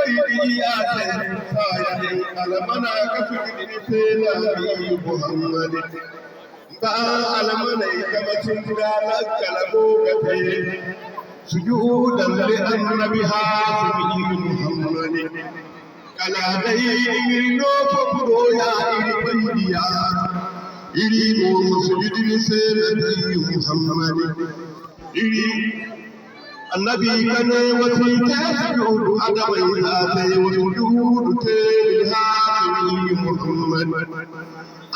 ويديات صايد المنا كفر سيدنا محمد با المنا كما سندانا كلامك سجودا للنبي هاشم محمد كلا دين نو فبرو يا إلي إلي مسجد سيدنا محمد إلي النبي كان وسيلة سجود أدم ذاته وسجود تلهاته محمد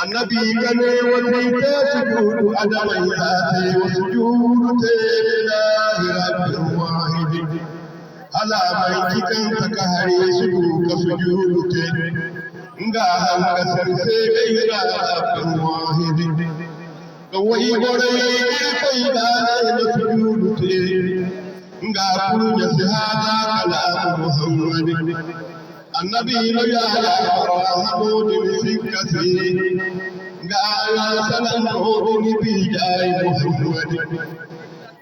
النبي كان وسيلة سجود أدم ذاته وسجود تلهاته رب واحد على ميتك تكهري سجود كسجود نعم كسرسي رب واحد كوي غوري كيدا سجود ngapuru jasihada kala Muhammad annabi ya Muhammad sikasi ngala salam ni bijay Muhammad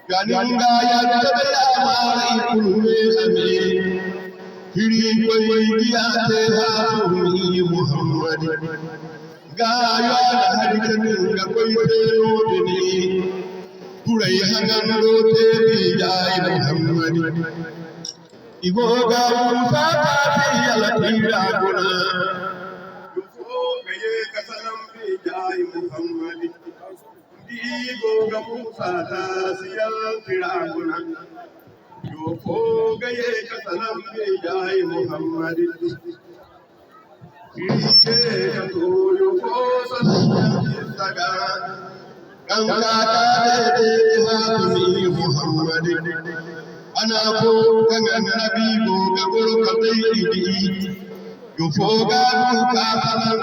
ganinga ya tabara ikulu ame hiri koi dia te ha Muhammad gaya harikan ga koi te ni Purai hangan rote bijay Muhammad Iboga Musa tiyala tira guna Yufo gaye kasalam bijay Muhammad Iboga Musa tiyala tira guna Yufo gaye kasalam bijay Muhammad Ike yato yufo salam saga Muhammad Anako kangan Nabi boga guru katai yufoga buka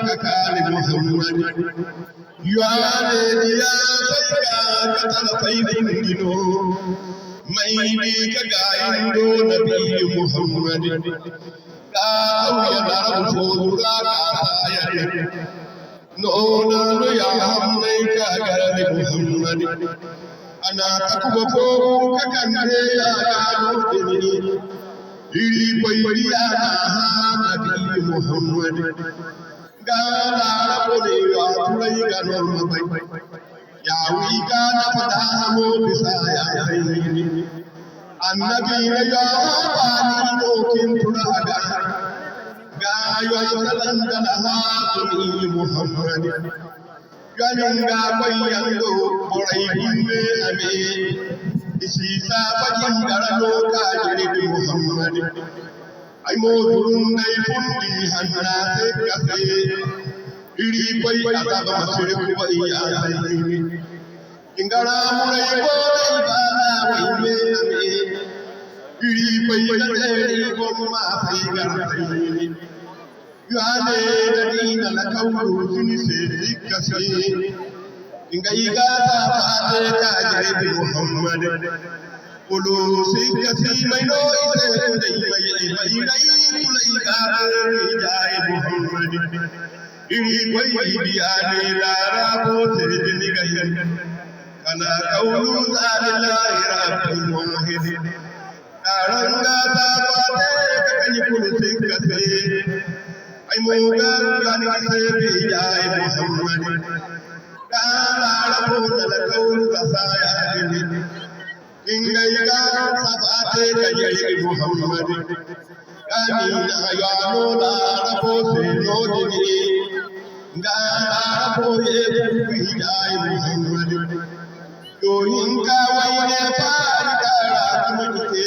kakali Muhammad yuane dia baika katala faidin dino maini kagaindo Nabi Muhammad kau ya dalam fodura kaya نونا يا حمدك يا محمد أنا تكبر كأني يا مدني يري بيا نبي محمد قال ربي يا تري قالوا يا ويكا نفتح بسايا النبي يا بني ممكن تراجع Gayo salam dalahati Muhammad Ganinga bayando Borai bime ame Isisa bajin darano kajiri Muhammad Ay modurun nay pundi hanna sekase Iri bay adaba masire kubaya Ingara murai borai bana bime ame Iri bay aderi gomma faigar Yuane dadina la kaulu sinise dikasi Inga igata paate kajiri Muhammad Ulu sikasi maino ise ndai mayi kula igata rijai Muhammad Iri kwai biyane lara bote dinigai Kana kaulu zalillahi rabbul wahid Karanga paate kakani kulu sikasi Ay moga gani sebi jai Muhammad Kala rabbuna la kaulu kasaya dini Ingai ga sabate kajai Muhammad Kani na yano la rabbo se no dini Ngala rabbo ye kubi jai Muhammad Yo inga waine pari kara kumite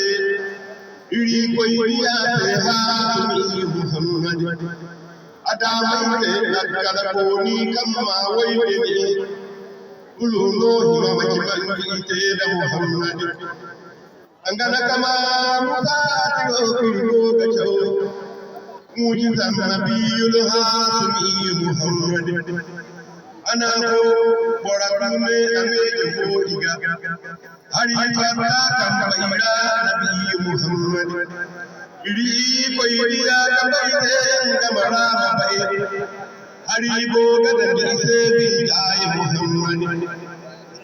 Iri koi ya te ha Muhammad Adamai te nakala koni kama waini Uluno hima majibani te da Muhammad Angana kama mutati okirgo kachau Mujizan nabiyul hasimi Muhammad Anako borakume ameje hodiga Hari fata kambaira Nabi Muhammad Iri koiriya kambaire ngamara mabai Hari boga dangise bijai Muhammad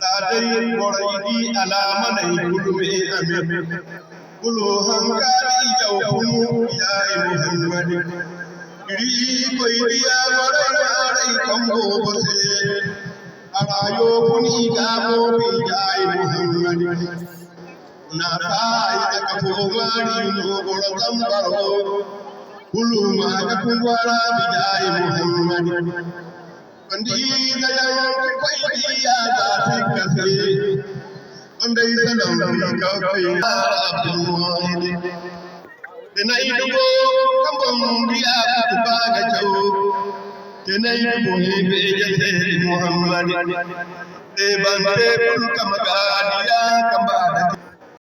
Tadai koraidi alama nai kulume amin Kulu hangari jauhunu ya iri koi dia warai kongo bose arayo kuni ga mo bi jai Muhammad na tai da ko mari no bolam baro kulu ma ga kunwara bi jai Muhammad Andi da yang koi dia da sikase Andai salam ka koi Abdul Wahid Tenai dubo kambong dia kubaga chau Tenai dubo hebe jate Muhammad Te bante kul kamaga dia kambada